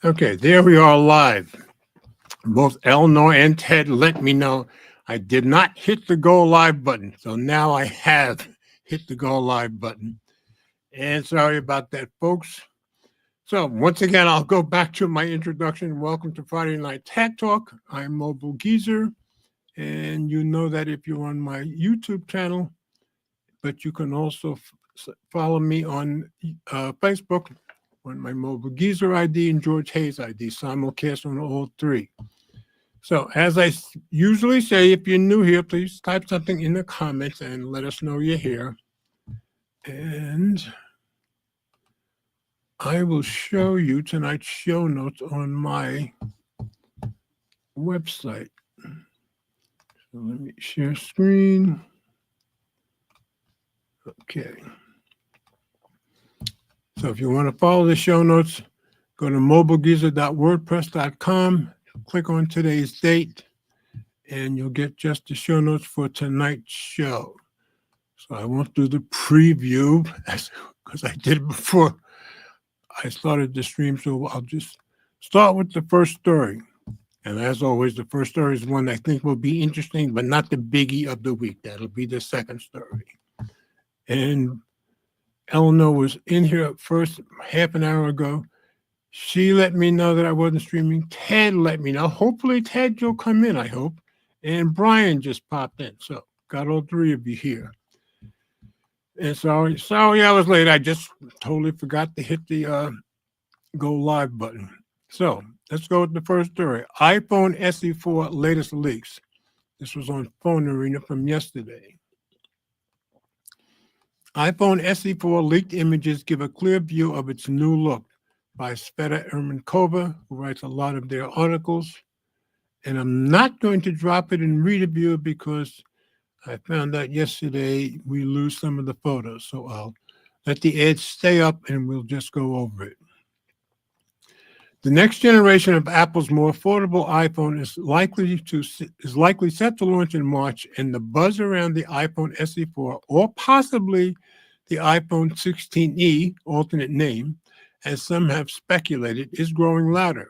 Okay, there we are live. Both Eleanor and Ted let me know I did not hit the go live button. So now I have hit the go live button. And sorry about that, folks. So once again, I'll go back to my introduction. Welcome to Friday Night Tech Talk. I'm Mobile Geezer. And you know that if you're on my YouTube channel, but you can also follow me on Facebook on my Mobile Geezer ID and George Hayes ID, simulcast on all three. So as I usually say, if you're new here, please type something in the comments and let us know you're here. And I will show you tonight's show notes on my website. So let me share screen. Okay. So if you want to follow the show notes, go to mobilegeezer.wordpress.com, click on today's date, and you'll get just the show notes for tonight's show. So I won't do the preview because I did it before I started the stream. So I'll just start with the first story. And as always, the first story is one I think will be interesting, but not the biggie of the week. That'll be the second story. And Eleanor was in here first half an hour ago. She let me know that I wasn't streaming. Ted let me know. Hopefully, Ted, you'll come in, I hope. And Brian just popped in. So got all three of you here. And sorry I was late. I just totally forgot to hit the go live button. So let's go with the first story. iPhone SE4 latest leaks. This was on Phone Arena from yesterday. iPhone SE4 leaked images give a clear view of its new look by Sveta Ermankova, who writes a lot of their articles. And I'm not going to drop it and read a view because I found out yesterday we lose some of the photos. So I'll let the ads stay up and we'll just go over it. The next generation of Apple's more affordable iPhone is likely set to launch in March, and the buzz around the iPhone SE4 or possibly the iPhone 16e, alternate name, as some have speculated, is growing louder.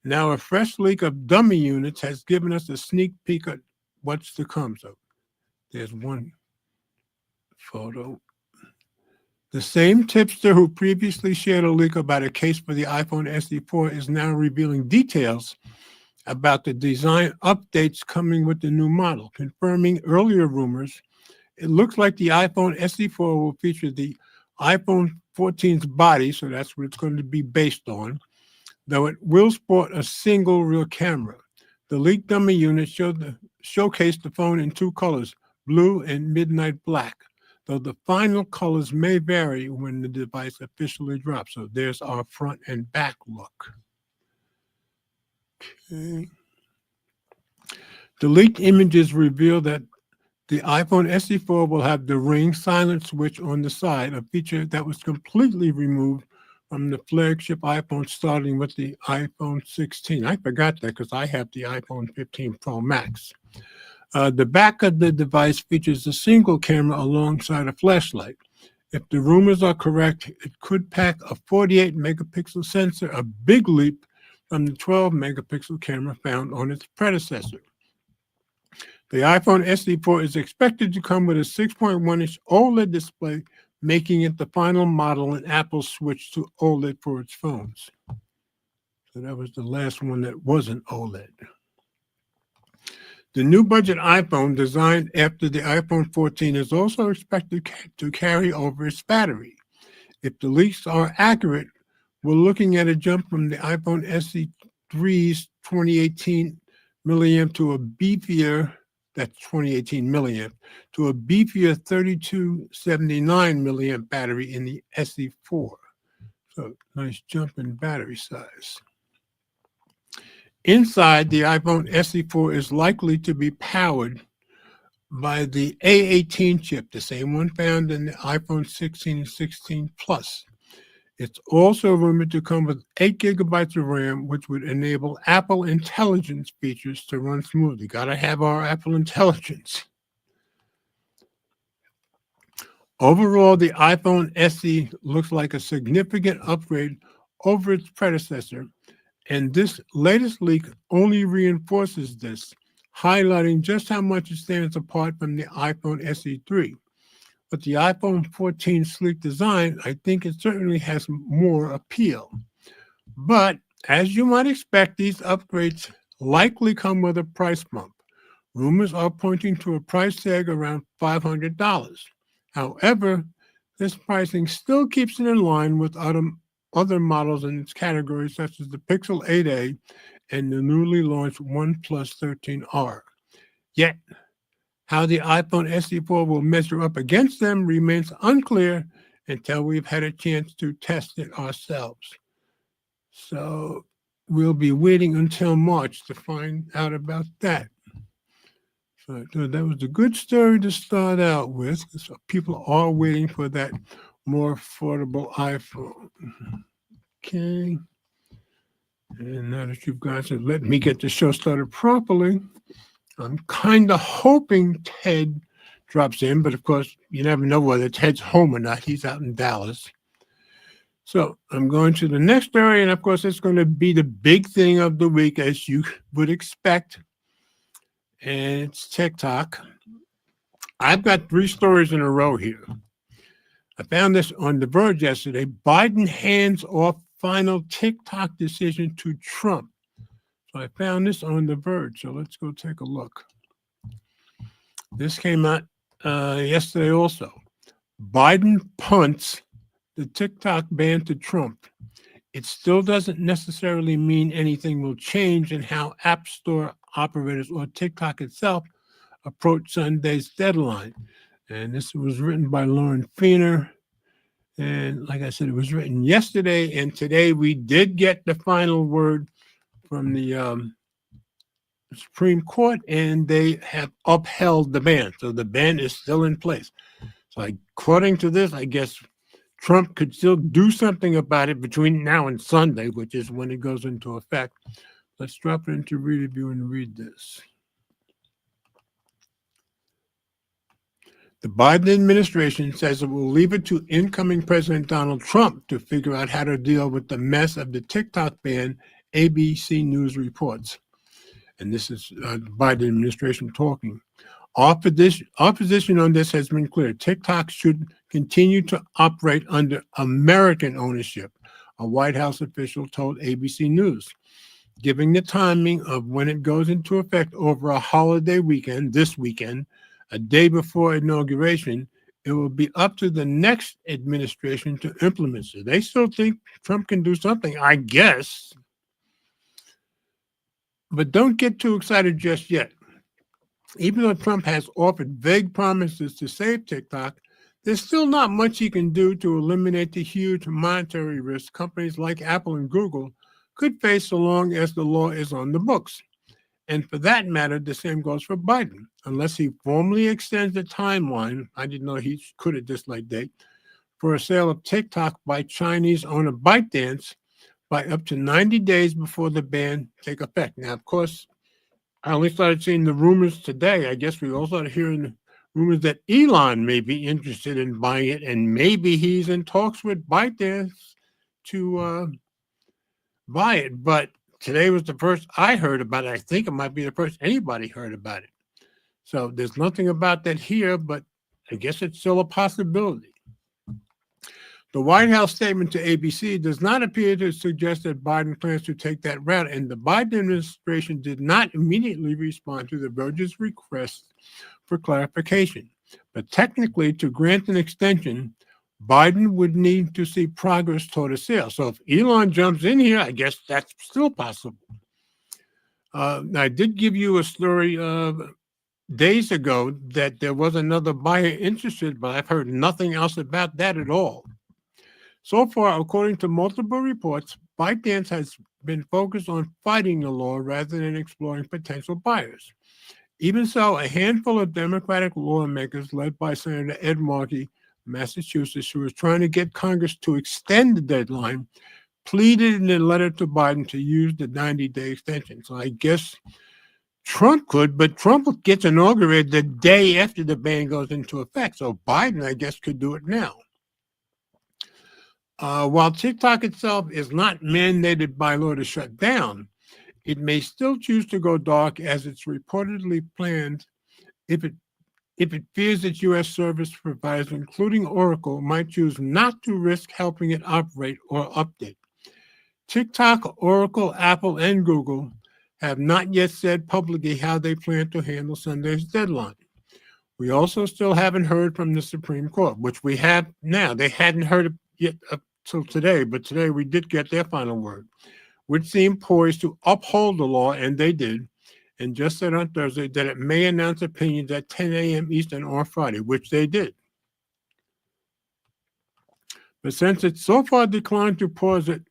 Now, a fresh leak of dummy units has given us a sneak peek at what's to come. So there's one photo. The same tipster who previously shared a leak about a case for the iPhone SE4 is now revealing details about the design updates coming with the new model, confirming earlier rumors. It looks like the iPhone SE4 will feature the iPhone 14's body, so that's what it's going to be based on, though it will sport a single rear camera. The leaked dummy unit showcased the phone in two colors, blue and midnight black, though the final colors may vary when the device officially drops. So there's our front and back look. Okay. The leaked images reveal that the iPhone SE4 will have the ring silent switch on the side, a feature that was completely removed from the flagship iPhone, starting with the iPhone 16. I forgot that because I have the iPhone 15 Pro Max. The back of the device features a single camera alongside a flashlight. If the rumors are correct, it could pack a 48 megapixel sensor, a big leap from the 12 megapixel camera found on its predecessor. The iPhone SE4 is expected to come with a 6.1-inch OLED display, making it the final model in Apple's switch to OLED for its phones. So that was the last one that wasn't OLED. The new budget iPhone, designed after the iPhone 14, is also expected to carry over its battery. If the leaks are accurate, we're looking at a jump from the iPhone SE3's 2018 milliamp to a beefier, that's 2018 milliamp, to a beefier 3279 milliamp battery in the SE4. So nice jump in battery size. Inside, the iPhone SE4 is likely to be powered by the A18 chip, the same one found in the iPhone 16 and 16 Plus. It's also rumored to come with 8 gigabytes of RAM, which would enable Apple Intelligence features to run smoothly. Got to have our Apple Intelligence. Overall, the iPhone SE looks like a significant upgrade over its predecessor, And this latest leak only reinforces this, highlighting just how much it stands apart from the iPhone SE3. But the iPhone 14 sleek design, I think it certainly has more appeal. But as you might expect, these upgrades likely come with a price bump. Rumors are pointing to a price tag around $500. However, this pricing still keeps it in line with other models in its category, such as the Pixel 8a and the newly launched OnePlus 13R. Yet, how the iPhone SE4 will measure up against them remains unclear until we've had a chance to test it ourselves. So we'll be waiting until March to find out about that. So that was a good story to start out with. So people are waiting for that more affordable iPhone. Okay. And now that you guys have let me get the show started properly, I'm kind of hoping Ted drops in, but of course, you never know whether Ted's home or not. He's out in Dallas. So I'm going to the next story, and of course, it's going to be the big thing of the week, as you would expect, and it's TikTok. I've got 3 stories in a row here. I found this on The Verge yesterday. Biden hands off final TikTok decision to Trump. So I found this on The Verge, so let's go take a look. This came out yesterday also. Biden punts the TikTok ban to Trump. It still doesn't necessarily mean anything will change in how App Store operators or TikTok itself approach Sunday's deadline. And this was written by Lauren Feener. And like I said, it was written yesterday. And today we did get the final word from the Supreme Court, and they have upheld the ban. So the ban is still in place. So according to this, I guess Trump could still do something about it between now and Sunday, which is when it goes into effect. Let's drop it into Reader View and read this. The Biden administration says it will leave it to incoming President Donald Trump to figure out how to deal with the mess of the TikTok ban, ABC News reports. And this is the Biden administration talking. Our position on this has been clear. TikTok should continue to operate under American ownership, a White House official told ABC News. Given the timing of when it goes into effect over a holiday weekend, this weekend, a day before inauguration, it will be up to the next administration to implement it. They still think Trump can do something, I guess. But don't get too excited just yet. Even though Trump has offered vague promises to save TikTok, there's still not much he can do to eliminate the huge monetary risk companies like Apple and Google could face so long as the law is on the books. And for that matter, the same goes for Biden. Unless he formally extends the timeline, I didn't know he could at this late date, for a sale of TikTok by Chinese owner ByteDance by up to 90 days before the ban take effect. Now, of course, I only started seeing the rumors today. I guess we all started hearing the rumors that Elon may be interested in buying it, and maybe he's in talks with ByteDance to buy it. But today was the first I heard about it. I think it might be the first anybody heard about it. So there's nothing about that here, but I guess it's still a possibility. The White House statement to ABC does not appear to suggest that Biden plans to take that route, and the Biden administration did not immediately respond to the Verge's request for clarification. But technically, to grant an extension, Biden would need to see progress toward a sale. So if Elon jumps in here, I guess that's still possible. I did give you a story days ago that there was another buyer interested, but I've heard nothing else about that at all. So far, according to multiple reports, ByteDance has been focused on fighting the law rather than exploring potential buyers. Even so, a handful of Democratic lawmakers led by Senator Ed Markey, Massachusetts, who was trying to get Congress to extend the deadline, pleaded in a letter to Biden to use the 90-day extension. So I guess Trump could, but Trump gets inaugurated the day after the ban goes into effect. So Biden, I guess, could do it now. While TikTok itself is not mandated by law to shut down, it may still choose to go dark as it's reportedly planned if it fears that U.S. service providers, including Oracle, might choose not to risk helping it operate or update. TikTok, Oracle, Apple, and Google have not yet said publicly how they plan to handle Sunday's deadline. We also still haven't heard from the Supreme Court, which we have now. They hadn't heard it yet up till today, but today we did get their final word, which seemed poised to uphold the law, and they did, and just said on Thursday that it may announce opinions at 10 a.m. Eastern on Friday, which they did. But since it so far declined to pause it,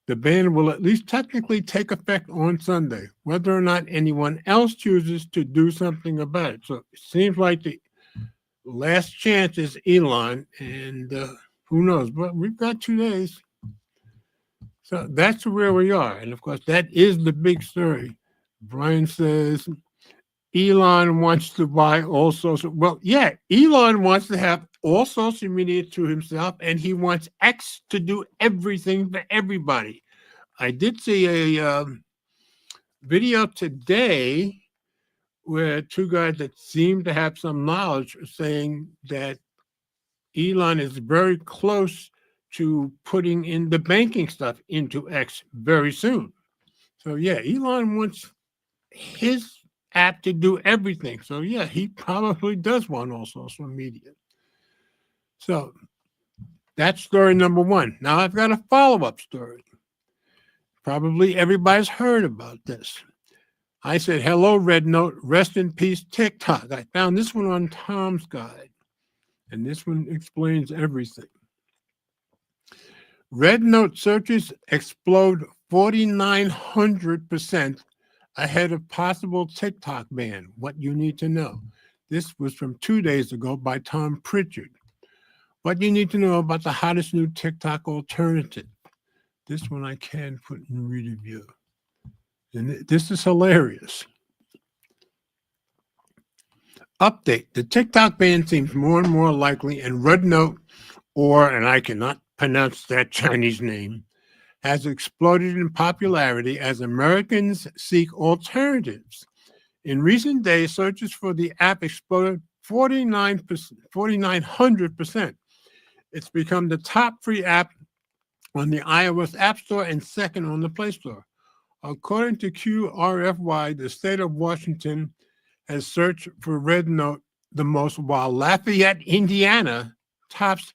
the ban will at least technically take effect on Sunday, whether or not anyone else chooses to do something about it. So it seems like the last chance is Elon, and who knows? But we've got 2 days. So that's where we are. And of course, that is the big story. Brian says Elon wants to buy all social. Well, yeah, Elon wants to have all social media to himself, and he wants X to do everything for everybody. I did see a video today where 2 guys that seem to have some knowledge are saying that Elon is very close to putting in the banking stuff into X very soon. So yeah, Elon wants his app to do everything. So yeah, he probably does want all social media. So that's story number 1. Now I've got a follow-up story. Probably everybody's heard about this. I said, hello, Red Note, rest in peace, TikTok. I found this one on Tom's Guide, and this one explains everything. Red Note searches explode 4,900% ahead of possible TikTok ban. What you need to know. This was from 2 days ago by Tom Pritchard. What you need to know about the hottest new TikTok alternative. This one I can put in reader view. And this is hilarious. Update. The TikTok ban seems more and more likely, and Red Note, and I cannot pronounce that Chinese name, has exploded in popularity as Americans seek alternatives. In recent days, searches for the app exploded 4,900%. It's become the top free app on the iOS App Store and second on the Play Store. According to QRFY, the state of Washington has searched for Red Note the most, while Lafayette, Indiana, tops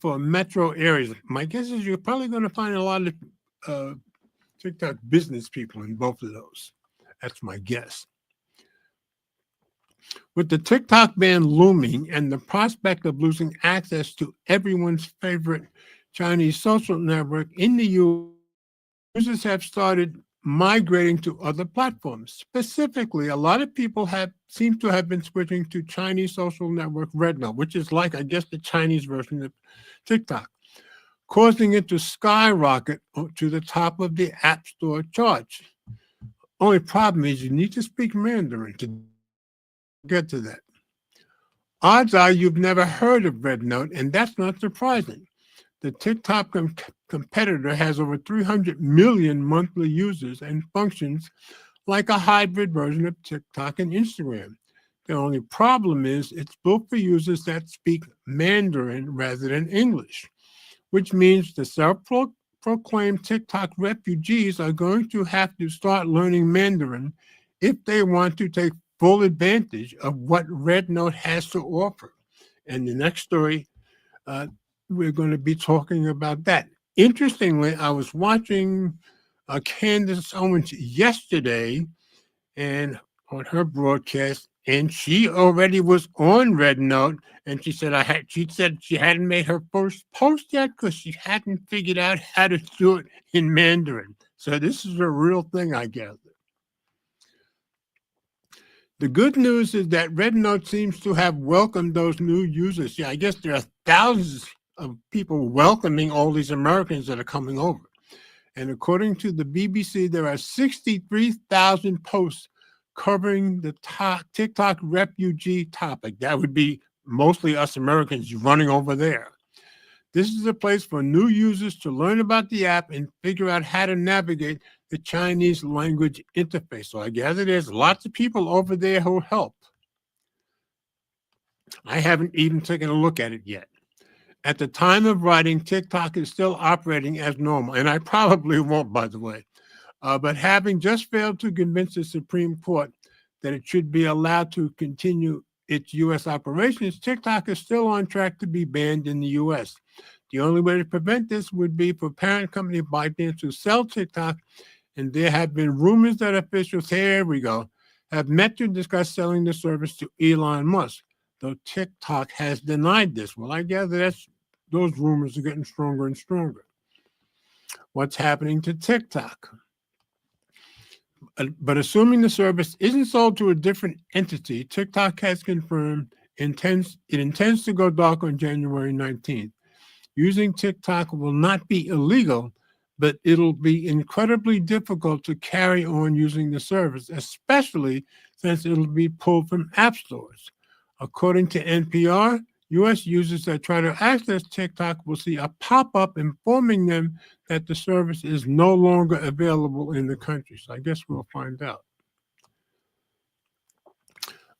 for metro areas. My guess is you're probably going to find a lot of TikTok business people in both of those. That's my guess. With the TikTok ban looming and the prospect of losing access to everyone's favorite Chinese social network in the U.S., users have started migrating to other platforms. Specifically, a lot of people seem to have been switching to Chinese social network Red Note, which is like, I guess, the Chinese version of TikTok, causing it to skyrocket to the top of the App Store charts. Only problem is you need to speak Mandarin to get to that. Odds are you've never heard of Red Note, and that's not surprising. The TikTok competitor has over 300 million monthly users and functions like a hybrid version of TikTok and Instagram. The only problem is it's built for users that speak Mandarin rather than English, which means the self-proclaimed TikTok refugees are going to have to start learning Mandarin if they want to take full advantage of what Red Note has to offer. And the next story, we're going to be talking about that. Interestingly, I was watching Candace Owens yesterday and on her broadcast, and she already was on Red Note, and she said she hadn't made her first post yet because she hadn't figured out how to do it in Mandarin. So this is a real thing, I gather. The good news is that Red Note seems to have welcomed those new users. Yeah, I guess there are thousands of people welcoming all these Americans that are coming over. And according to the BBC, there are 63,000 posts covering the TikTok refugee topic. That would be mostly us Americans running over there. This is a place for new users to learn about the app and figure out how to navigate the Chinese language interface. So I gather there's lots of people over there who help. I haven't even taken a look at it yet. At the time of writing, TikTok is still operating as normal, and I probably won't, by the way. But having just failed to convince the Supreme Court that it should be allowed to continue its U.S. operations, TikTok is still on track to be banned in the U.S. The only way to prevent this would be for parent company ByteDance to sell TikTok, and there have been rumors that officials, here we go, have met to discuss selling the service to Elon Musk, though TikTok has denied this. Well, I gather those rumors are getting stronger and stronger. What's happening to TikTok? But assuming the service isn't sold to a different entity, TikTok has confirmed it intends to go dark on January 19th. Using TikTok will not be illegal, but it'll be incredibly difficult to carry on using the service, especially since it'll be pulled from app stores. According to NPR, U.S. users that try to access TikTok will see a pop-up informing them that the service is no longer available in the country. So I guess we'll find out.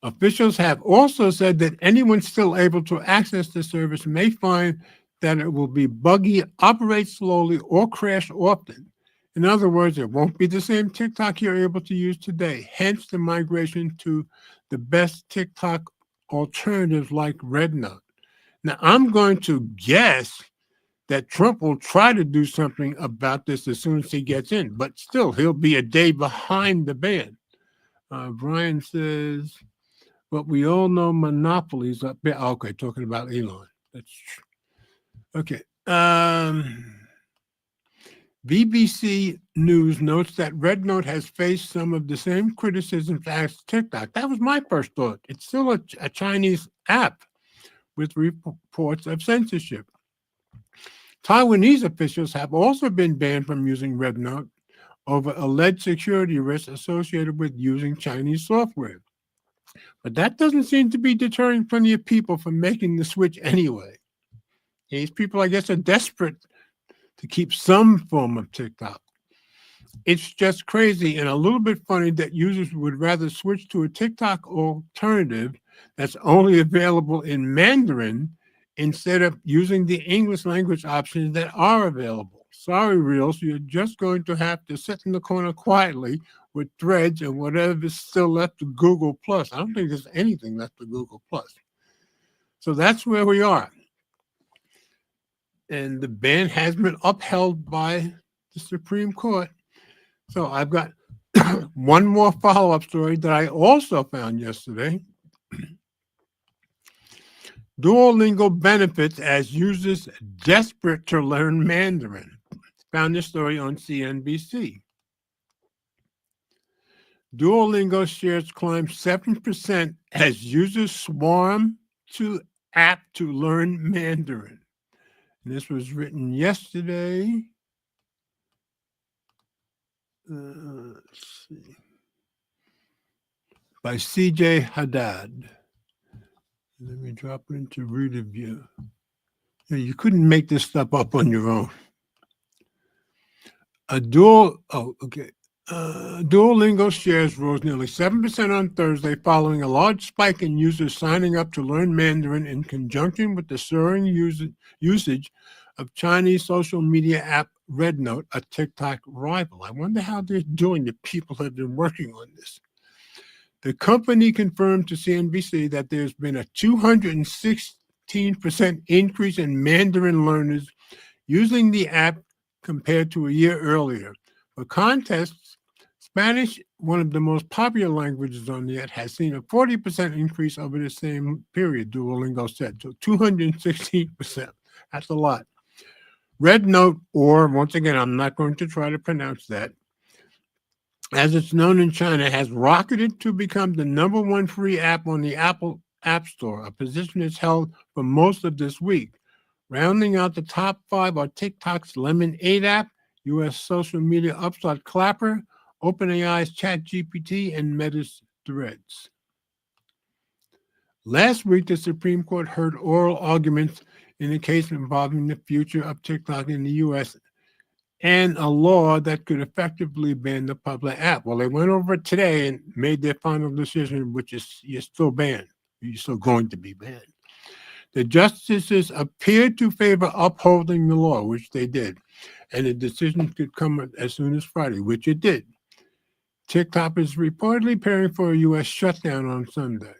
Officials have also said that anyone still able to access the service may find that it will be buggy, operate slowly, or crash often. In other words, it won't be the same TikTok you're able to use today, hence the migration to the best TikTok alternatives like RedNote. Now, I'm going to guess that Trump will try to do something about this as soon as he gets in, but still, he'll be a day behind the ban. Brian says, but we all know monopolies up there. Okay, talking about Elon. That's true. Okay. BBC News notes that RedNote has faced some of the same criticisms as TikTok. That was my first thought. It's still a Chinese app with reports of censorship. Taiwanese officials have also been banned from using RedNote over alleged security risks associated with using Chinese software. But that doesn't seem to be deterring plenty of people from making the switch anyway. These people, I guess, are desperate to keep some form of TikTok. It's just crazy and a little bit funny that users would rather switch to a TikTok alternative that's only available in Mandarin instead of using the English language options that are available. Sorry, Reels, you're just going to have to sit in the corner quietly with Threads and whatever is still left of Google+. I don't think there's anything left of Google+. So that's where we are. And the ban has been upheld by the Supreme Court. So I've got one more follow-up story that I also found yesterday. Duolingo benefits as users desperate to learn Mandarin. Found this story on CNBC. Duolingo shares climb 7% as users swarm to app to learn Mandarin. And this was written yesterday. Let's see. By CJ Haddad. Let me drop it into Reader View. Yeah, you couldn't make this stuff up on your own. Duolingo shares rose nearly 7% on Thursday following a large spike in users signing up to learn Mandarin in conjunction with the soaring usage of Chinese social media app RedNote, a TikTok rival. I wonder how they're doing, the people who have been working on this. The company confirmed to CNBC that there's been a 216% increase in Mandarin learners using the app compared to a year earlier. For context, Spanish, one of the most popular languages on the app, has seen a 40% increase over the same period, Duolingo said. So 216%. That's a lot. RedNote, or once again, I'm not going to try to pronounce that, as it's known in China, has rocketed to become the #1 free app on the Apple App Store, a position it's held for most of this week. Rounding out the top 5 are TikTok's Lemonade app, U.S. social media upstart Clapper, OpenAI's ChatGPT, and Meta's Threads. Last week, the Supreme Court heard oral arguments in a case involving the future of TikTok in the U.S. and a law that could effectively ban the public app. Well, they went over it today and made their final decision, which is you're still banned. You're still going to be banned. The justices appeared to favor upholding the law, which they did, and the decision could come as soon as Friday, which it did. TikTok is reportedly preparing for a U.S. shutdown on Sunday.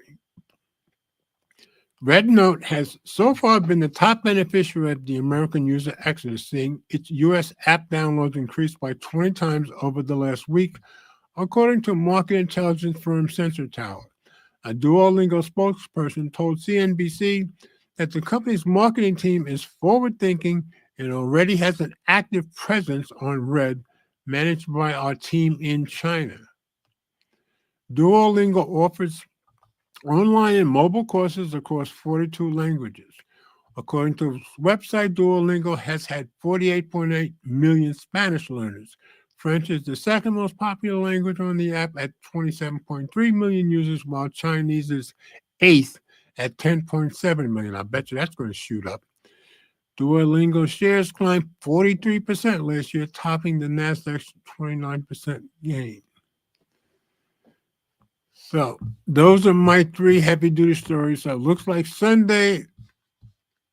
RedNote has so far been the top beneficiary of the American user exodus, seeing its U.S. app downloads increase by 20 times over the last week, according to market intelligence firm Sensor Tower. A Duolingo spokesperson told CNBC that the company's marketing team is forward-thinking and already has an active presence on Red, managed by our team in China. Duolingo offers online and mobile courses across 42 languages. According to its website, Duolingo has had 48.8 million Spanish learners. French is the second most popular language on the app at 27.3 million users, while Chinese is eighth at 10.7 million. I bet you that's going to shoot up. Duolingo shares climbed 43% last year, topping the Nasdaq's 29% gain. So those are my three heavy-duty stories. So it looks like Sunday,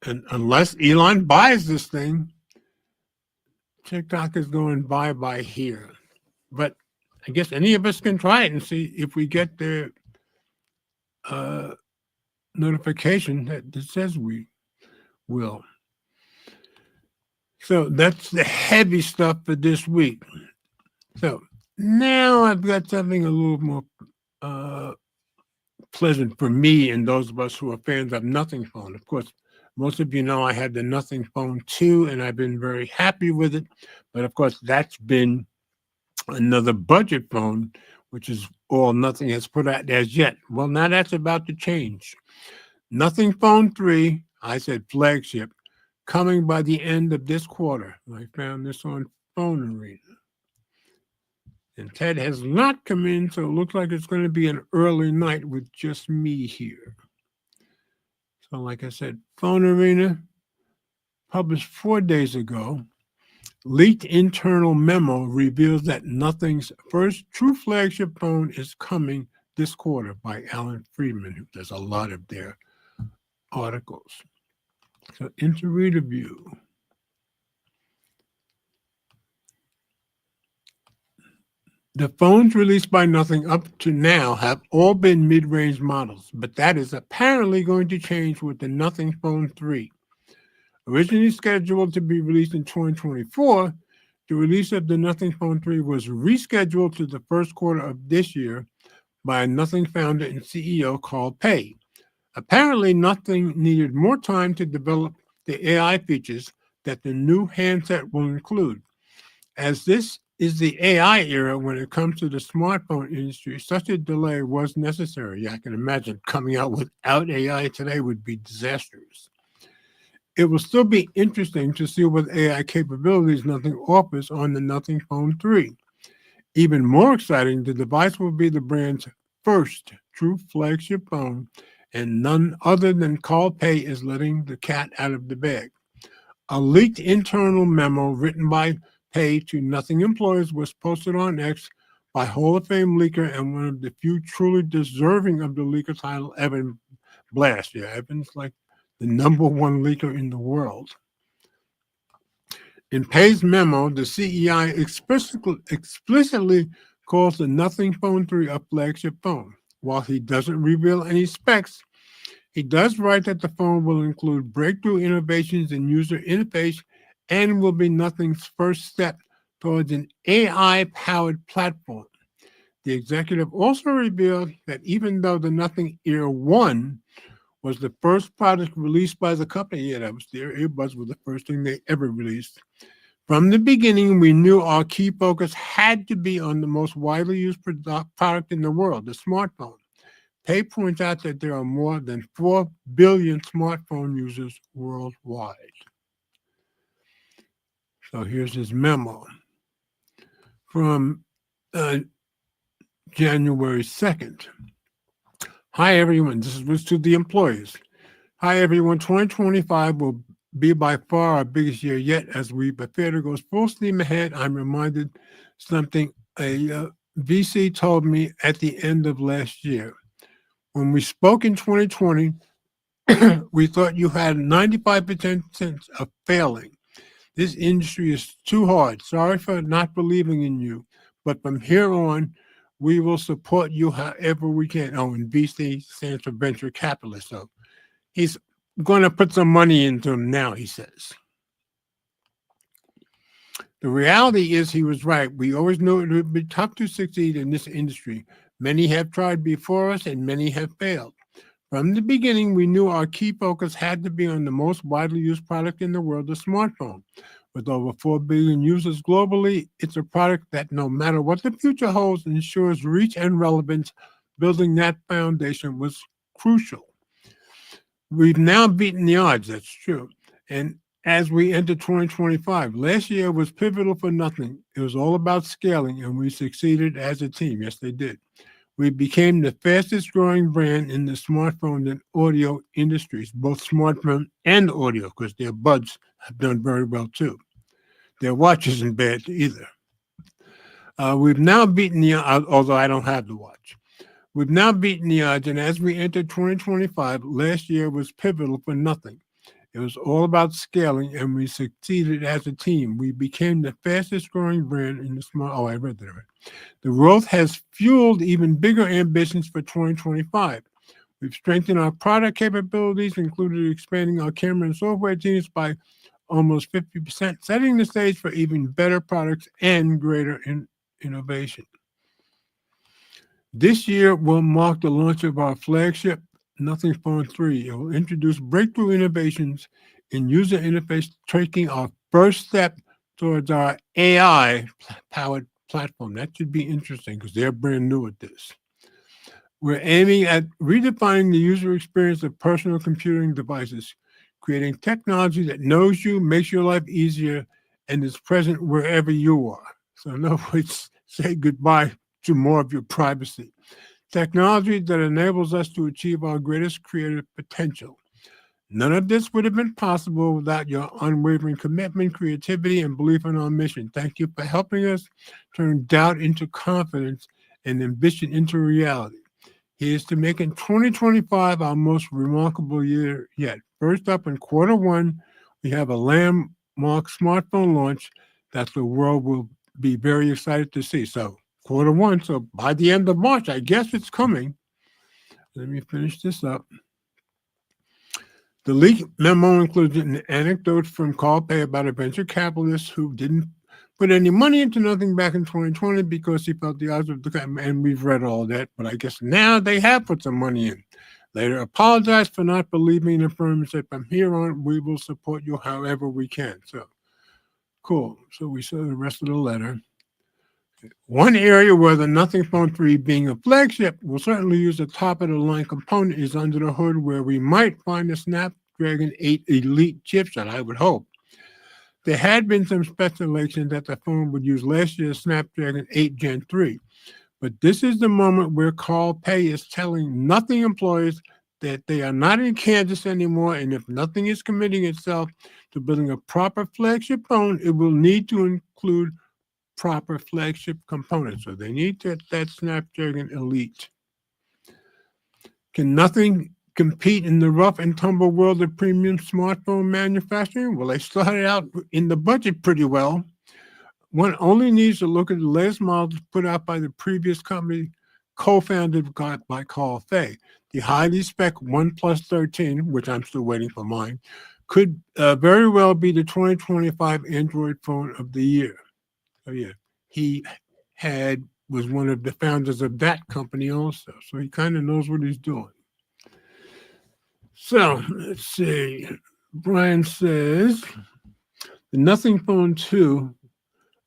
and unless Elon buys this thing, TikTok is going bye-bye here. But I guess any of us can try it and see if we get their notification that says we will. So that's the heavy stuff for this week. So now I've got something a little more pleasant for me and those of us who are fans of Nothing Phone. Of course, most of you know I had the Nothing Phone 2, and I've been very happy with it. But of course, that's been another budget phone, which is all Nothing has put out as yet. Well, now that's about to change. Nothing Phone 3, I said flagship, coming by the end of this quarter. I found this on Phone Arena. And Ted has not come in, so it looks like it's going to be an early night with just me here. So like I said, Phone Arena published 4 days ago. Leaked internal memo reveals that Nothing's first true flagship phone is coming this quarter by Alan Friedman, who does a lot of their articles. So into reader view. The phones released by Nothing up to now have all been mid-range models, but that is apparently going to change with the Nothing Phone 3. Originally scheduled to be released in 2024, the release of the Nothing Phone 3 was rescheduled to the first quarter of this year by a Nothing founder and CEO Carl Pei. Apparently, Nothing needed more time to develop the AI features that the new handset will include. As this is the AI era when it comes to the smartphone industry, such a delay was necessary. I can imagine coming out without AI today would be disastrous. It will still be interesting to see what AI capabilities Nothing offers on the Nothing Phone 3. Even more exciting, the device will be the brand's first true flagship phone, and none other than Carl Pei is letting the cat out of the bag. A leaked internal memo written by Pei to Nothing employees was posted on X by Hall of Fame leaker and one of the few truly deserving of the leaker title, Evan Blast. Yeah, Evan's like the #1 leaker in the world. In Pei's memo, the CEI explicitly calls the Nothing Phone 3 a flagship phone. While he doesn't reveal any specs, he does write that the phone will include breakthrough innovations in user interface and will be Nothing's first step towards an AI-powered platform. The executive also revealed that even though the Nothing Ear 1 was the first product released by the company, yeah, that was their earbuds were the first thing they ever released. From the beginning, we knew our key focus had to be on the most widely used product in the world, the smartphone. Pei points out that there are more than 4 billion smartphone users worldwide. So here's his memo from January 2nd. Hi, everyone. This was to the employees. Hi, everyone. 2025 will be by far our biggest year yet as we prepare to go full steam ahead. I'm reminded something a VC told me at the end of last year. When we spoke in 2020, we thought you had 95% chance of failing. This industry is too hard. Sorry for not believing in you, but from here on, we will support you however we can. Oh, and VC stands for venture capitalist. So he's going to put some money into him now, he says. The reality is he was right. We always knew it would be tough to succeed in this industry. Many have tried before us and many have failed. From the beginning, we knew our key focus had to be on the most widely used product in the world, the smartphone. With over 4 billion users globally, it's a product that no matter what the future holds, ensures reach and relevance. Building that foundation was crucial. We've now beaten the odds, that's true. And as we enter 2025, last year was pivotal for nothing. It was all about scaling, and we succeeded as a team. Yes, they did. We became the fastest growing brand in the smartphone and audio industries, both smartphone and audio, because their buds have done very well too. Their watch isn't bad either. We've now beaten the odds, although I don't have the watch. We've now beaten the odds, and as we enter 2025, last year was pivotal for nothing. It was all about scaling, and we succeeded as a team. We became the fastest growing brand in the smart. Oh, I read that right. The growth has fueled even bigger ambitions for 2025. We've strengthened our product capabilities, including expanding our camera and software teams by almost 50%, setting the stage for even better products and greater innovation. This year will mark the launch of our flagship Nothing Phone 3. It will introduce breakthrough innovations in user interface, taking our first step towards our AI-powered platform. That should be interesting because they're brand new at this. We're aiming at redefining the user experience of personal computing devices, creating technology that knows you, makes your life easier, and is present wherever you are. So in other words, say goodbye to more of your privacy. Technology that enables us to achieve our greatest creative potential. None of this would have been possible without your unwavering commitment, creativity, and belief in our mission. Thank you for helping us turn doubt into confidence and ambition into reality. Here's to making 2025 our most remarkable year yet. First up in Q1, we have a landmark smartphone launch that the world will be very excited to see. So Q1, so by the end of March, I guess it's coming. Let me finish this up. The leak memo includes an anecdote from Carl Pei about a venture capitalist who didn't put any money into nothing back in 2020 because he felt the odds of the, and we've read all that, but I guess now they have put some money in. Later apologized for not believing in the firm and said, from here on, we will support you however we can. So, cool. So we saw the rest of the letter. One area where the Nothing Phone 3 being a flagship will certainly use a top-of-the-line component is under the hood where we might find the Snapdragon 8 Elite chipset, I would hope. There had been some speculation that the phone would use last year's Snapdragon 8 Gen 3, but this is the moment where Carl Pei is telling Nothing employees that they are not in Kansas anymore, and if Nothing is committing itself to building a proper flagship phone, it will need to include proper flagship components. So they need that Snapdragon Elite. Can Nothing compete in the rough and tumble world of premium smartphone manufacturing? Well, they started out in the budget pretty well. One only needs to look at the latest models put out by the previous company, co-founded by Carl Pei. The highly spec OnePlus 13, which I'm still waiting for mine, could very well be the 2025 Android phone of the year. So yeah, he was one of the founders of that company also. So he kind of knows what he's doing. So let's see. Brian says the Nothing Phone 2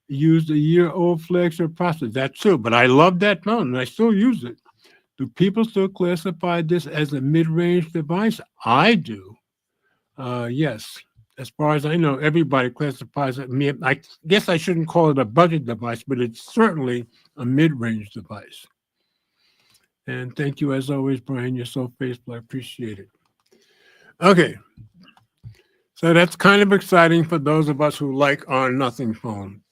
used a year-old flagship processor. That's true, but I love that phone and I still use it. Do people still classify this as a mid-range device? I do. Yes. As far as I know, everybody classifies it. I guess I shouldn't call it a budget device, but it's certainly a mid-range device. And thank you, as always, Brian. You're so faithful. I appreciate it. Okay. So that's kind of exciting for those of us who like our nothing phone.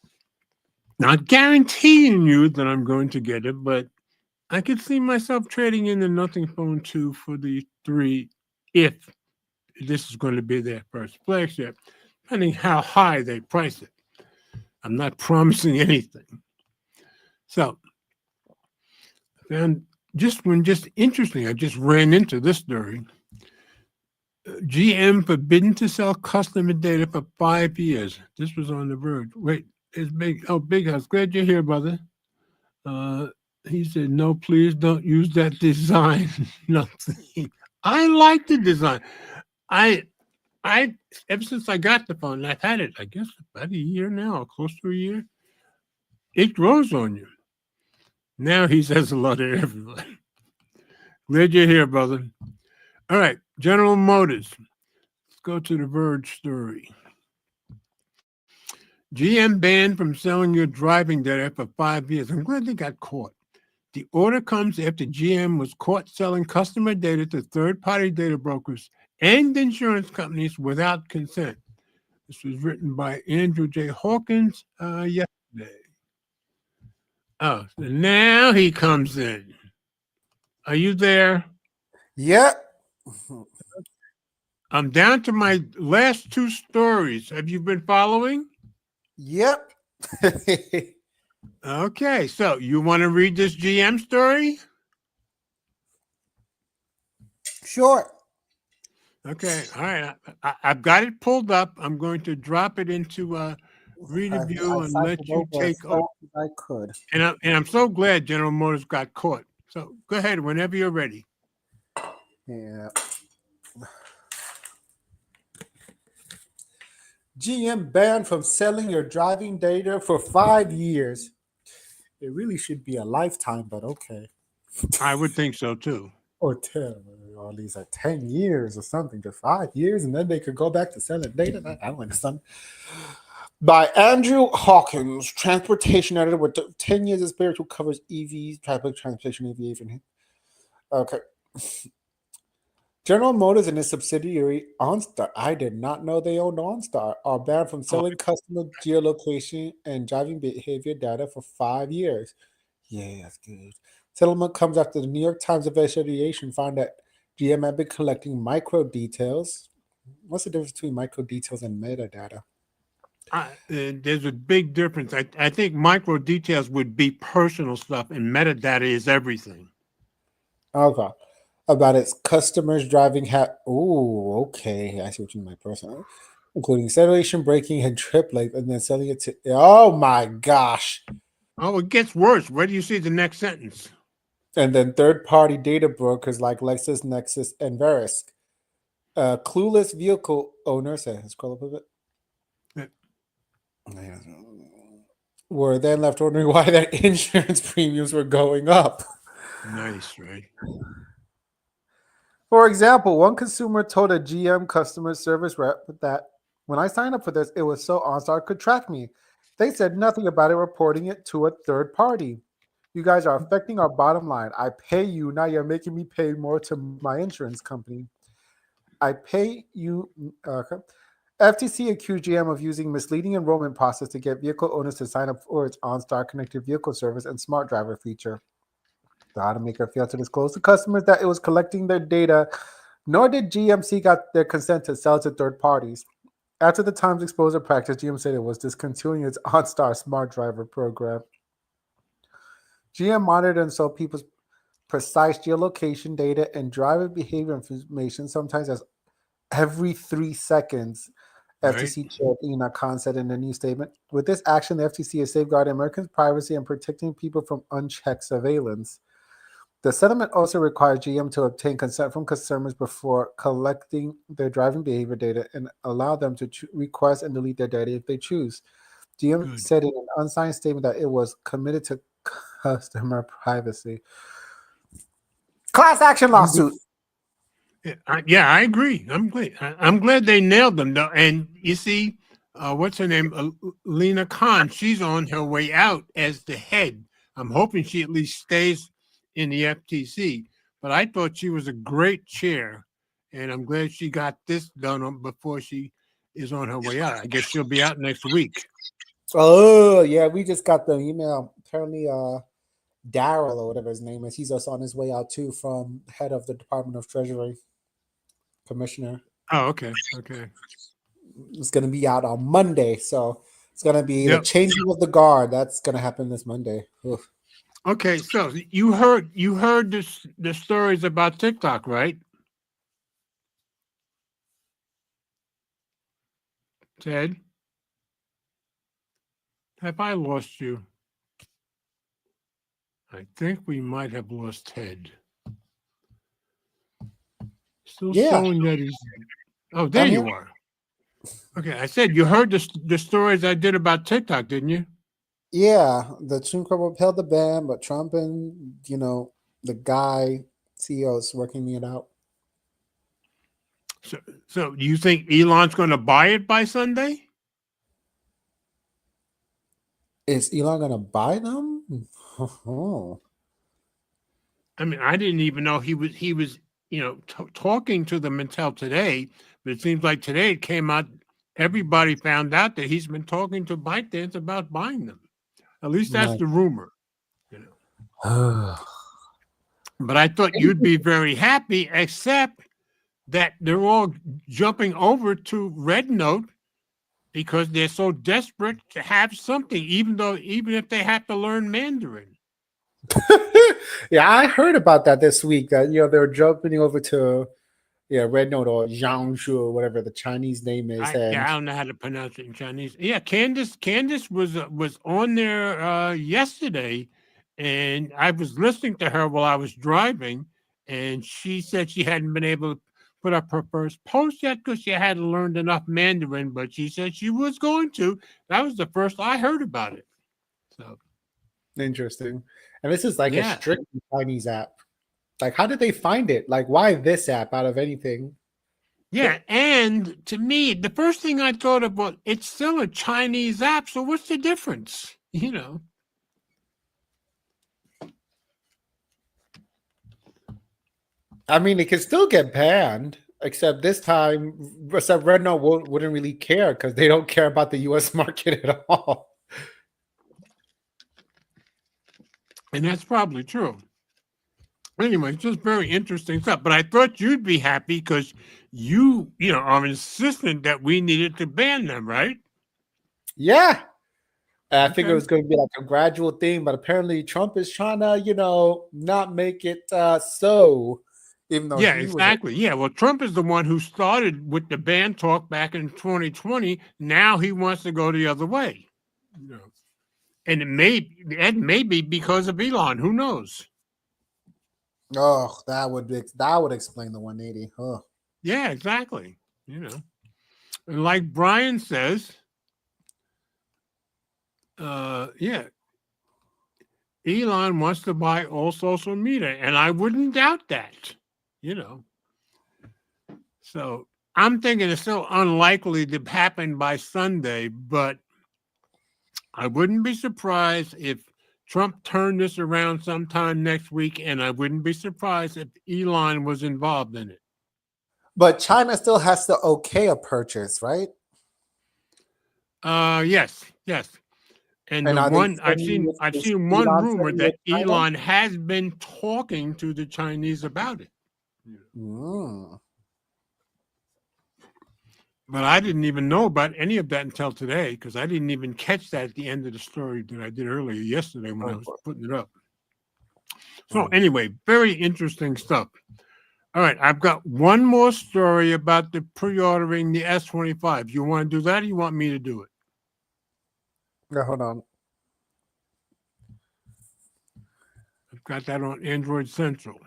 Not guaranteeing you that I'm going to get it, but I could see myself trading in the Nothing Phone 2 for the 3 if this is going to be their first flagship, depending how high they price it. I'm not promising anything. So, and just interesting, I just ran into this story. GM forbidden to sell customer data for 5 years. This was on The Verge. Wait, it's big. Oh, Big House. Glad you're here, brother. Uh, he said, "No, please don't use that design." Nothing. I like the design. I, I ever since I got the phone, I've had it. I guess about a year now, or close to a year. It grows on you. Now he says hello to everybody. Glad you're here, brother. All right, General Motors. Let's go to the Verge story. GM banned from selling your driving data for 5 years. I'm glad they got caught. The order comes after GM was caught selling customer data to third-party data brokers and insurance companies without consent. This was written by Andrew J. Hawkins yesterday. Oh, so now he comes in. Are you there? Yep. I'm down to my last two stories. Have you been following? Yep. Okay, so you want to read this GM story? Sure. Okay, all right. I've got it pulled up. I'm going to drop it into read a view and let you take over. I could. And I'm so glad General Motors got caught. So go ahead whenever you're ready. Yeah. GM banned from selling your driving data for 5 years. It really should be a lifetime, but okay. I would think so too. Or 10, or at least like 10 years or something, to 5 years, and then they could go back to selling data. I don't understand. By Andrew Hawkins, transportation editor with 10 years of experience who covers EVs, public transportation, aviation. Okay. General Motors and its subsidiary OnStar, I did not know they owned OnStar, are banned from selling customer geolocation and driving behavior data for 5 years. Yeah, that's good. Settlement comes after the New York Times investigation found that GM had been collecting micro details. What's the difference between micro details and metadata? There's a big difference. I think micro details would be personal stuff, and metadata is everything. Okay. About its customers driving Oh, okay. I see what you mean by personal. Including acceleration, braking, and trip length, and then selling it to. Oh my gosh. Oh, it gets worse. Where do you see the next sentence? And then third-party data brokers like LexisNexis and Verisk. Clueless vehicle owners, scroll up a bit, were then left wondering why their insurance premiums were going up. Nice, right? For example, one consumer told a GM customer service rep that when I signed up for this, it was so OnStar could track me. They said nothing about it, reporting it to a third party. You guys are affecting our bottom line. I pay you, now you're making me pay more to my insurance company. I pay you. FTC accused GM of using misleading enrollment process to get vehicle owners to sign up for its OnStar connected vehicle service and smart driver feature. The automaker failed to disclose to customers that it was collecting their data, nor did GM seek out their consent to sell to third parties. After the Times exposed the practice, GM said it was discontinuing its OnStar smart driver program. GM monitored and sold people's precise geolocation data and driver behavior information, sometimes as every 3 seconds. Right. FTC Chair Ina Khan said in a new statement, with this action, the FTC is safeguarding Americans' privacy and protecting people from unchecked surveillance. The settlement also requires GM to obtain consent from consumers before collecting their driving behavior data and allow them to request and delete their data if they choose. GM said in an unsigned statement that it was committed to customer privacy. Class action lawsuit. Yeah, I agree. I'm glad they nailed them though. And you see, what's her name? Lena Khan. She's on her way out as the head. I'm hoping she at least stays in the FTC. But I thought she was a great chair, and I'm glad she got this done before she is on her way out. I guess she'll be out next week. Oh yeah, we just got the email. Apparently, Daryl or whatever his name is, he's just on his way out too from head of the Department of Treasury, commissioner. Oh, okay. Okay. It's going to be out on Monday, so it's going to be the Yep. changing of the guard. That's going to happen this Monday. Ugh. Okay, so you heard the stories about TikTok, right? Ted? Have I lost you? I think we might have lost Ted. Still Yeah. showing that he's. Oh, there I'm you here. are. Okay, I said you heard the stories I did about TikTok, didn't you? Yeah, the Supreme Court upheld the ban, but Trump and the guy CEO is working it out. So do you think Elon's going to buy it by Sunday? Is Elon going to buy them? Oh. I mean, I didn't even know he was talking to them until today. But it seems like today it came out. Everybody found out that he's been talking to ByteDance about buying them. At least that's Nice. the rumor. But I thought you'd be very happy, except that they're all jumping over to Red Note because they're so desperate to have something, even if they have to learn Mandarin. Yeah, I heard about that this week. That they're jumping over to Red Note or Jiangsu or whatever the Chinese name is. I don't know how to pronounce it in Chinese. Yeah, Candace was on there yesterday, and I was listening to her while I was driving, and she said she hadn't been able to put up her first post yet because she hadn't learned enough Mandarin, but she said she was going to. That was the first I heard about it. So interesting. And this is like Yeah. a strict Chinese app. Like, how did they find it? Like, why this app out of anything? Yeah, and to me, the first thing I thought of was it's still a Chinese app, so what's the difference? I mean, it can still get banned, except this time, Red Note wouldn't really care because they don't care about the U.S. market at all. And that's probably true. Anyway, it's just very interesting stuff. But I thought you'd be happy because you are insistent that we needed to ban them, right? Yeah. I think it Okay. was going to be like a gradual thing, but apparently Trump is trying to, not make it so. Even though Yeah, he was exactly. Yeah, well, Trump is the one who started with the ban talk back in 2020. Now he wants to go the other way. And it may be because of Elon. Who knows? Oh, that would explain the 180. Oh. Yeah, exactly. And like Brian says, Elon wants to buy all social media, and I wouldn't doubt that. So I'm thinking it's still unlikely to happen by Sunday, but I wouldn't be surprised if Trump turned this around sometime next week, and I wouldn't be surprised if Elon was involved in it. But China still has to okay a purchase, right? Yes. And And the are they one I've sending seen this one Elon rumor sending that it to China? Elon has been talking to the Chinese about it. Mm. But I didn't even know about any of that until today because I didn't even catch that at the end of the story that I did earlier yesterday when I was putting it up. So anyway, very interesting stuff. All right, I've got one more story about the pre-ordering the S25. You want to do that or you want me to do it? Yeah, hold on. I've got that on Android Central.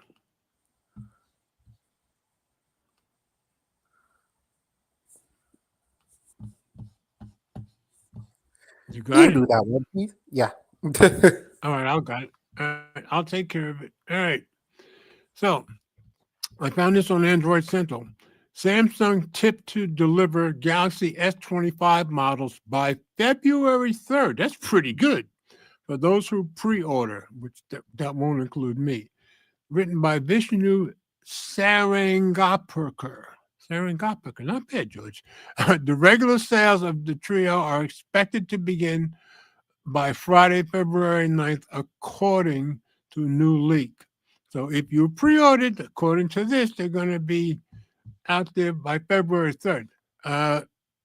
You got it? do that one, please. Yeah. All right, I'll got it. All right, I'll take care of it. All right. So I found this on Android Central. Samsung tipped to deliver Galaxy S25 models by February 3rd. That's pretty good for those who pre-order, which that won't include me. Written by Vishnu Sarangapurkar. Sarangapaka, not bad, George. The regular sales of the Trio are expected to begin by Friday, February 9th, according to a new leak. So if you pre-ordered, according to this, they're going to be out there by February 3rd.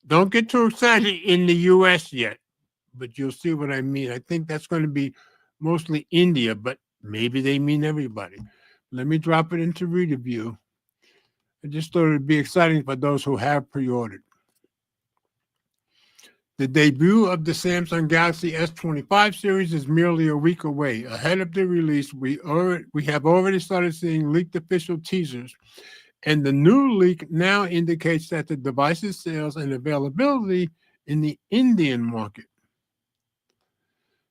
Don't get too excited in the U.S. yet, but you'll see what I mean. I think that's going to be mostly India, but maybe they mean everybody. Let me drop it into reader view. I just thought it'd be exciting for those who have pre-ordered. The debut of the Samsung Galaxy S25 series is merely a week away. Ahead of the release, we have already started seeing leaked official teasers, and the new leak now indicates that the device's sales and availability in the Indian market.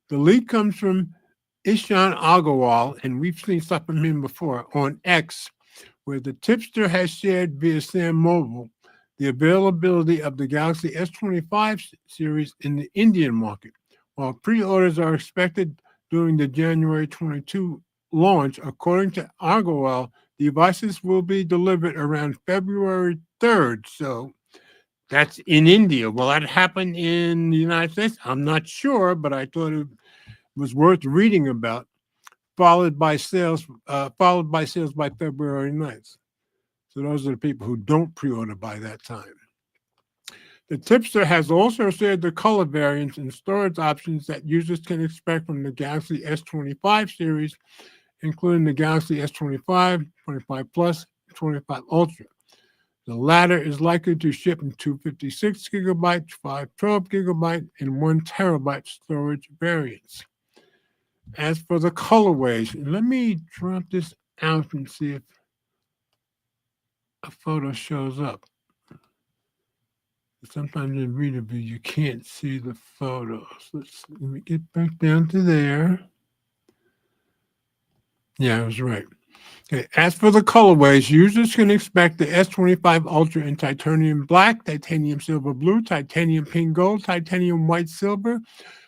The leak comes from Ishan Agarwal, and we've seen stuff from him before on X, where the tipster has shared via Sam Mobile the availability of the Galaxy S25 series in the Indian market. While pre-orders are expected during the January 22 launch, according to Agarwal, devices will be delivered around February 3rd. So that's in India. Will that happen in the United States? I'm not sure, but I thought it was worth reading about. Followed by sales by February 9th. So those are the people who don't pre-order by that time. The tipster has also shared the color variants and storage options that users can expect from the Galaxy S25 series, including the Galaxy S25, 25 Plus, and 25 Ultra. The latter is likely to ship in 256 gigabyte, 512 gigabyte, and 1 terabyte storage variants. As for the colorways, let me drop this out and see if a photo shows up. Sometimes in reader view, you can't see the photos. Let me get back down to there. Yeah, I was right. Okay. As for the colorways, users can expect the S25 Ultra in titanium black, titanium silver blue, titanium pink gold, titanium white silver,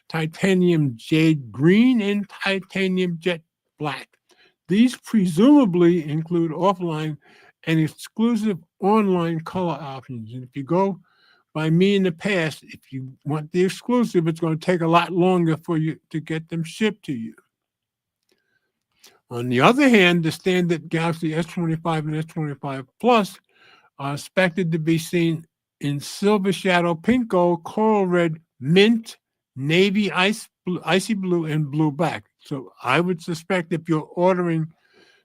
titanium jade green, and titanium jet black. These presumably include offline and exclusive online color options. And if you go by me in the past, if you want the exclusive, it's going to take a lot longer for you to get them shipped to you. On the other hand, the standard Galaxy S25 and S25 Plus are expected to be seen in silver shadow, pink gold, coral red, mint, navy, icy blue, and blue black. So I would suspect if you're ordering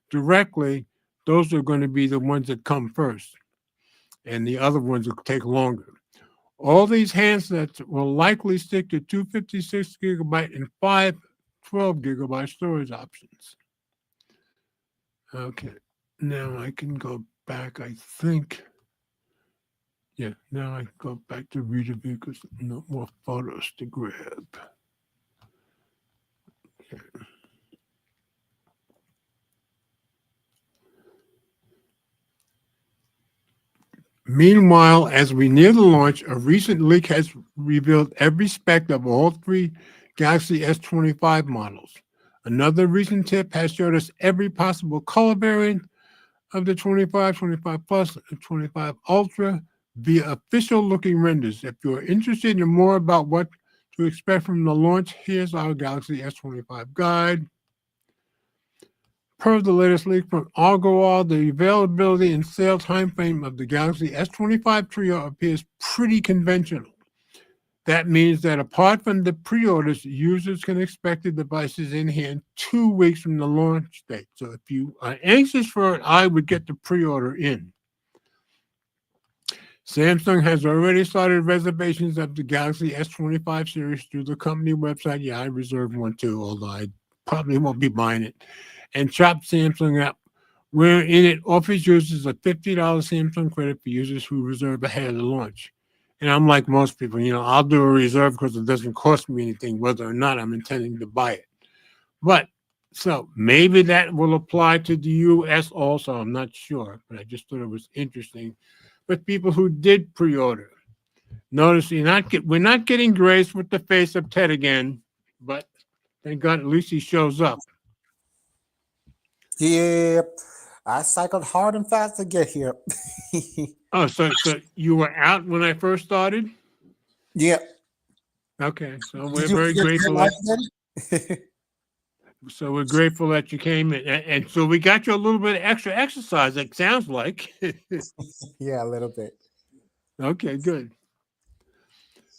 directly, those are going to be the ones that come first, and the other ones will take longer. All these handsets will likely stick to 256 gigabyte and 512 gigabyte storage options. Okay, now I can go back, I think. Yeah, now I can go back to reader view because no more photos to grab. Okay. Meanwhile, as we near the launch, a recent leak has revealed every spec of all three Galaxy S25 models. Another recent tip has showed us every possible color variant of the 25, 25 Plus, and 25 Ultra via official-looking renders. If you're interested in more about what to expect from the launch, here's our Galaxy S25 guide. Per the latest leak from Agarwal, the availability and sale timeframe of the Galaxy S25 Trio appears pretty conventional. That means that apart from the pre-orders, users can expect the devices in hand 2 weeks from the launch date. So if you are anxious for it, I would get the pre-order in. Samsung has already started reservations of the Galaxy S25 series through the company website. Yeah, I reserved one too, although I probably won't be buying it. And Shop Samsung app, wherein it offers users a $50 Samsung credit for users who reserve ahead of the launch. And I'm like most people, I'll do a reserve because it doesn't cost me anything, whether or not I'm intending to buy it. But so maybe that will apply to the U.S. also. I'm not sure, but I just thought it was interesting. But people who did pre-order, notice we're not getting Grace with the face of Ted again, but thank God at least he shows up. Yeah, I cycled hard and fast to get here. Oh, so you were out when I first started? Yeah. Okay, so we're Did you very forget your grateful life that again? you came in, and so we got you a little bit of extra exercise. It sounds like. Yeah, a little bit. Okay, good.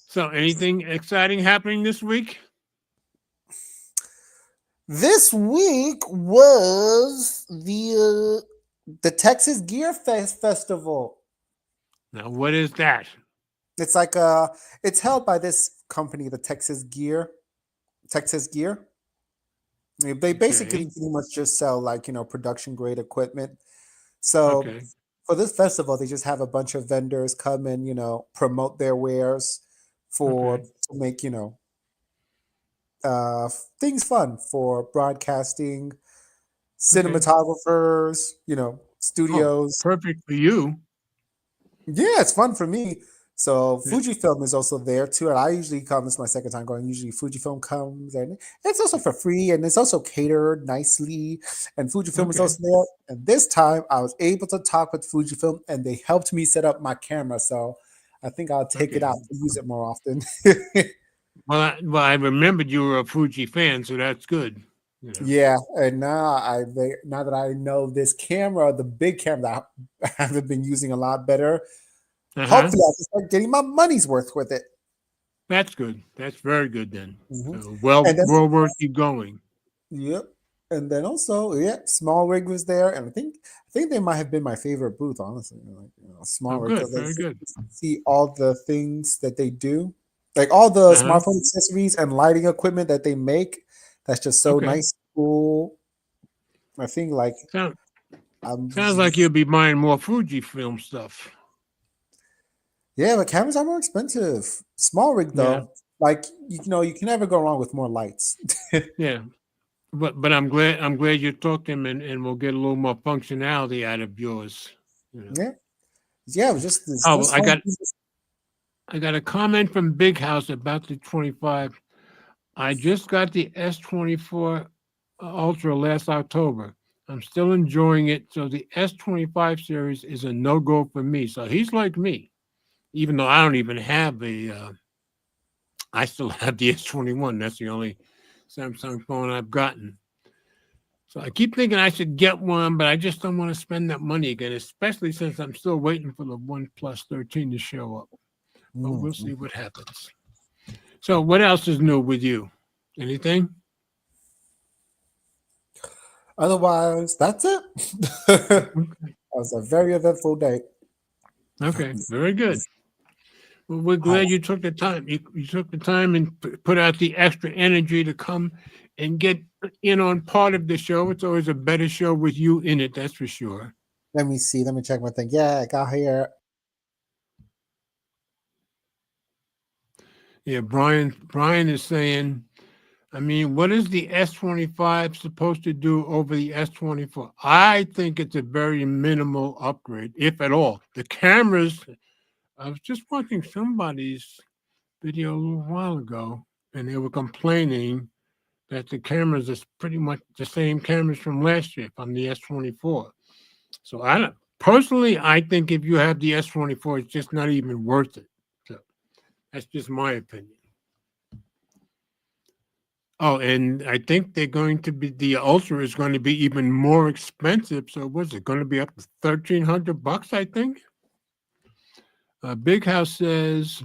So, anything exciting happening this week? This week was the Texas Gear Festival. Now, what is that? It's like it's held by this company, the Texas Gear. Texas Gear. They basically Okay, pretty much just sell like production grade equipment. So okay, for this festival, they just have a bunch of vendors come and promote their wares for okay, to make things fun for broadcasting, okay. cinematographers, Oh, studios. perfect for you. Yeah, it's fun for me. So Yeah, Fujifilm is also there too, and I usually come. It's my second time going. Usually Fujifilm comes, and it's also for free, and it's also catered nicely. And Fujifilm is okay, also there. And this time, I was able to talk with Fujifilm, and they helped me set up my camera. So I think I'll take it okay. out to use it more often. Well, I remembered you were a Fuji fan, so that's good. You know. Yeah, and now that I know this camera, the big camera that I haven't been using a lot better. Uh huh. Hopefully, I can start getting my money's worth with it. That's good. That's very good then. Mhm. Well, And then, well worth you going. yep. And then also, yeah, Small Rig was there, and I think they might have been my favorite booth, honestly. Like, Oh, Small Rig, good. because Very good. see all the things that they do, like all the Uh huh. smartphone accessories and lighting equipment that they make. That's just so Okay. nice, cool. I think like Sound, I'm, sounds like you'll be buying more Fujifilm stuff. yeah, but cameras are more expensive. Small Rig Yeah. though, like you can never go wrong with more lights. Yeah. But I'm glad you talked to him, and we'll get a little more functionality out of yours. You know. Yeah, yeah, it was just this Oh, this phone. I got a comment from Big House about the 25. I just got the S24 Ultra last October. I'm still enjoying it, so the S25 series is a no go for me. So he's like me, even though I don't even have a. I still have the S21. That's the only Samsung phone I've gotten. So I keep thinking I should get one, but I just don't want to spend that money again, especially since I'm still waiting for the OnePlus 13 to show up. But we'll Mhm. see what happens. So what else is new with you? Anything? Otherwise, that's it. That was a very eventful day. Okay, very good. Well, we're I, glad you took the time. You took the time and put out the extra energy to come and get in on part of the show. It's always a better show with you in it, that's for sure. let me see. Let me check my thing. Yeah, I got here. Yeah, Brian is saying, I mean, what is the S25 supposed to do over the S24? I think it's a very minimal upgrade, if at all. The cameras, I was just watching somebody's video a little while ago, and they were complaining that the cameras is pretty much the same cameras from last year from the S24. So I don't personally, I think if you have the S24, it's just not even worth it. So that's just my opinion. Oh, and I think they're going to be the Ultra is going to be even more expensive. So what's it going to be up to $1,300? I think. Big House says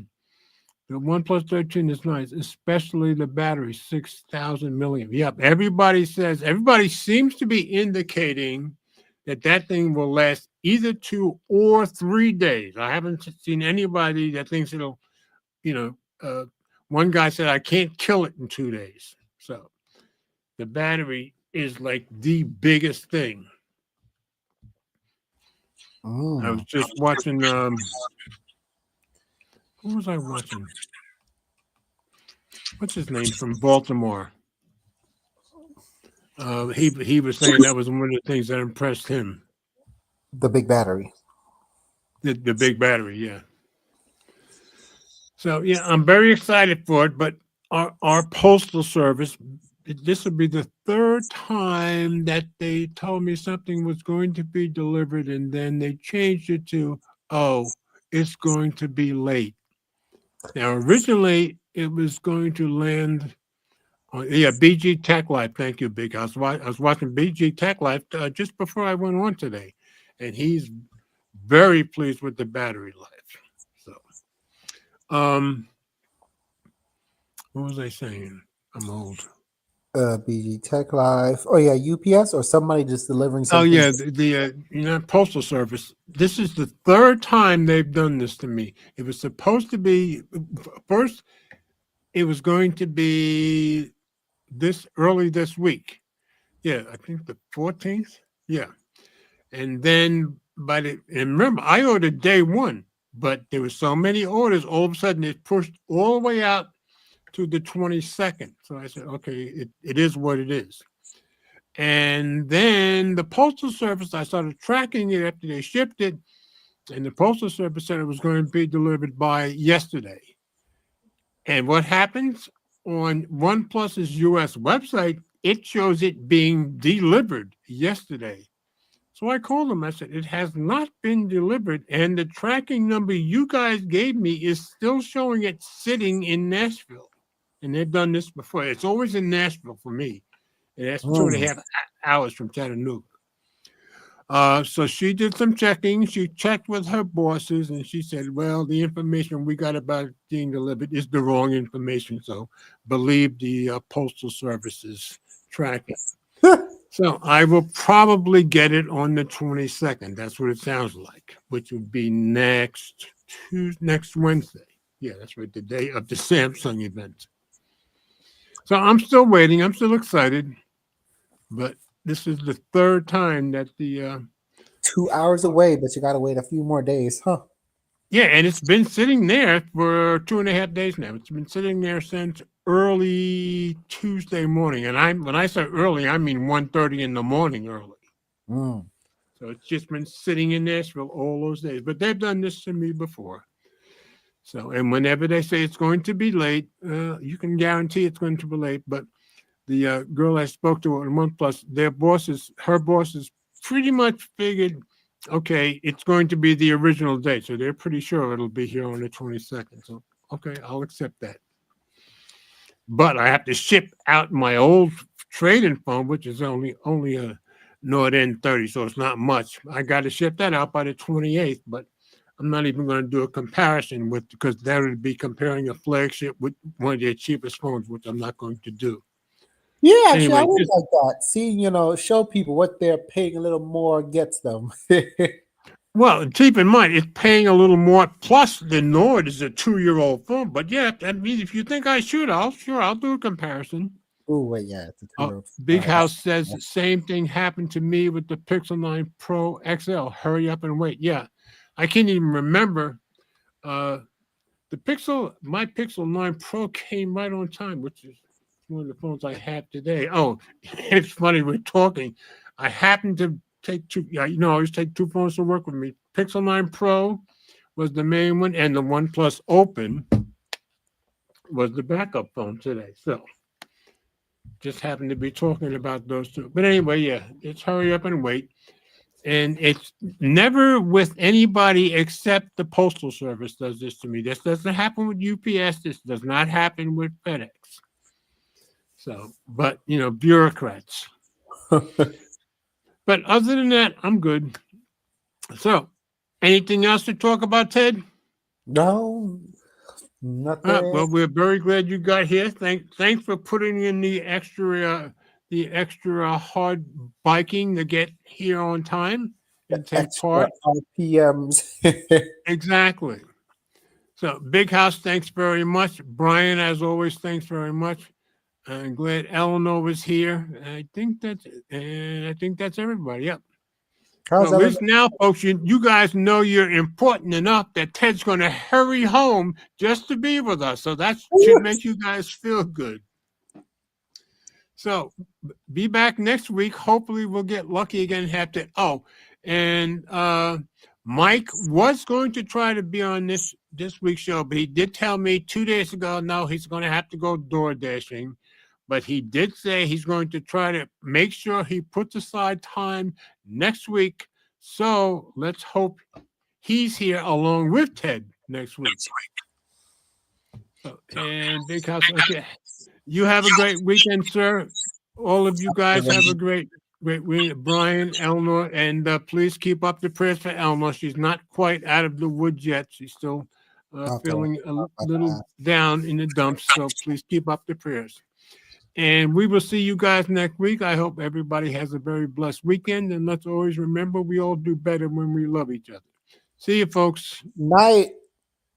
the OnePlus 13 is nice, especially the battery, 6,000 milliamp. Yep, everybody seems to be indicating that thing will last either 2 or 3 days. I haven't seen anybody that thinks it'll, you know, one guy said I can't kill it in 2 days. So the battery is like the biggest thing. I was Mm. just watching. Who was I watching? What's his name from Baltimore? He was saying that was one of the things that impressed him. The big battery. The big battery, yeah. So yeah, I'm very excited for it. But our postal service, this will be the third time that they told me something was going to be delivered, and then they changed it to, oh, it's going to be late. Now, originally, it was going to land on, BG Tech Life. Thank you, Big. I was watching BG Tech Life just before I went on today, and he's very pleased with the battery life. So, what was I saying? I'm old. BG Tech Life. Oh yeah, UPS or somebody just delivering something. Oh yeah, the Postal Service. This is the third time they've done this to me. It was supposed to be first. It was going to be early this week. Yeah, I think the 14th. Yeah, and then and remember, I ordered day one, but there were so many orders. All of a sudden, it pushed all the way out to the 22nd. So I said, okay, it is what it is. And then the Postal Service, I started tracking it after they shipped it, and the Postal Service said it was going to be delivered by yesterday. And what happens on OnePlus's US website, it shows it being delivered yesterday. So I called them. I said, it has not been delivered, and the tracking number you guys gave me is still showing it sitting in Nashville. And they've done this before. It's always in Nashville for me. And that's 2.5 hours from Chattanooga. So she did some checking. She checked with her bosses, and she said, well, the information we got about it being delivered is the wrong information. So believe the Postal Service's tracking. So I will probably get it on the 22nd. That's what it sounds like, which would be next Wednesday. Yeah, that's right, the day of the Samsung event. So I'm still waiting. I'm still excited. But this is the third time that the 2 hours away, but you got to wait a few more days, huh? Yeah, and it's been sitting there for 2.5 days now. It's been sitting there since early Tuesday morning, and when I say early, I mean 1:30 in the morning early. So it's just been sitting in Nashville all those days. But they've done this to me before. So, and whenever they say it's going to be late, you can guarantee it's going to be late. But the girl I spoke to at OnePlus, her bosses pretty much figured, okay, it's going to be the original date. So they're pretty sure it'll be here on the 22nd. So, okay, I'll accept that. But I have to ship out my old trade-in phone, which is only a Nord N30, so it's not much. I got to ship that out by the 28th, but I'm not even going to do a comparison because that would be comparing a flagship with one of their cheapest phones, which I'm not going to do. Yeah, actually, anyway, I would like that. See, show people what they're paying a little more gets them. Well, keep in mind, it's paying a little more. Plus, the Nord is a 2-year-old phone. But yeah, I mean, if you think I should, I'll do a comparison. Oh, wait, yeah, it's a 2-year-old. Big House says the same thing happened to me with the Pixel 9 Pro XL. Hurry up and wait. Yeah, I can't even remember. My Pixel 9 Pro came right on time, which is one of the phones I have today. Oh, it's funny, we're talking. I happened to take two. I always take two phones to work with me. Pixel 9 Pro was the main one, and the OnePlus Open was the backup phone today. So just happened to be talking about those two. But anyway, yeah, it's hurry up and wait. And it's never with anybody except the Postal Service does this to me. This doesn't happen with UPS. This does not happen with FedEx. So, but, bureaucrats. But other than that, I'm good. So, anything else to talk about, Ted? No, nothing. Well, we're very glad you got here. Thanks for putting in the extra hard biking to get here on time and take part. RPMs. Exactly. So, Big House, thanks very much. Brian, as always, thanks very much. I'm glad Eleanor was here. I think that's everybody. Yep. So at least now, folks, you guys know you're important enough that Ted's going to hurry home just to be with us. So that should make you guys feel good. So be back next week. Hopefully we'll get lucky again and have to. Oh, and Mike was going to try to be on this week's show, but he did tell me 2 days ago, no, he's going to have to go door dashing. but he did say he's going to try to make sure he puts aside time next week. So let's hope he's here along with Ted next week. And Big House, okay. You have a great weekend, sir. All of you guys have a great week. Brian, Eleanor, and please keep up the prayers for Eleanor. She's not quite out of the woods yet. She's still feeling a little down in the dumps. So please keep up the prayers. And we will see you guys next week. I hope everybody has a very blessed weekend. And let's always remember we all do better when we love each other. See you, folks. Night.